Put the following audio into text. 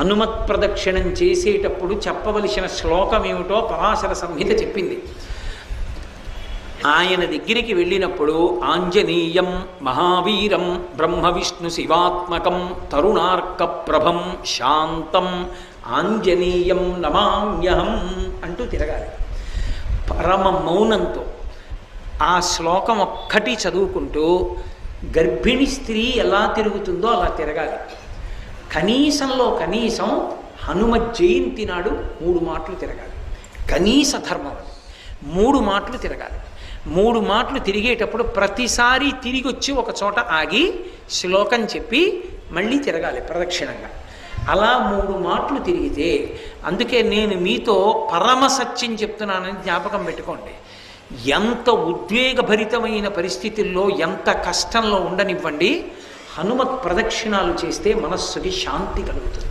హనుమత్ ప్రదక్షిణం చేసేటప్పుడు చెప్పవలసిన శ్లోకం ఏమిటో పరాశర సంహిత చెప్పింది. ఆయన దగ్గరికి వెళ్ళినప్పుడు ఆంజనేయం మహావీరం బ్రహ్మ విష్ణు శివాత్మకం తరుణార్క ప్రభం శాంతం ఆంజనేయం నమామ్యహం అంటూ తిరగాలి. పరమ మౌనంతో ఆ శ్లోకం ఒక్కటి చదువుకుంటూ గర్భిణి స్త్రీ ఎలా తిరుగుతుందో అలా తిరగాలి. కనీసంలో కనీసం హనుమ జయంతి నాడు 3 మాటలు తిరగాలి. కనీస ధర్మం అది. 3 మాటలు తిరగాలి. 3 మాటలు తిరిగేటప్పుడు ప్రతిసారి తిరిగి వచ్చి ఒక చోట ఆగి శ్లోకం చెప్పి మళ్ళీ తిరగాలి ప్రదక్షిణంగా. అలా 3 మాటలు తిరిగితే, అందుకే నేను మీతో పరమ సత్యం చెప్తున్నానని జ్ఞాపకం పెట్టుకోండి. ఎంత ఉద్వేగభరితమైన పరిస్థితుల్లో, ఎంత కష్టంలో ఉండనివ్వండి, హనుమత్ ప్రదక్షిణాలు చేస్తే మనస్సుకి శాంతి కలుగుతుంది.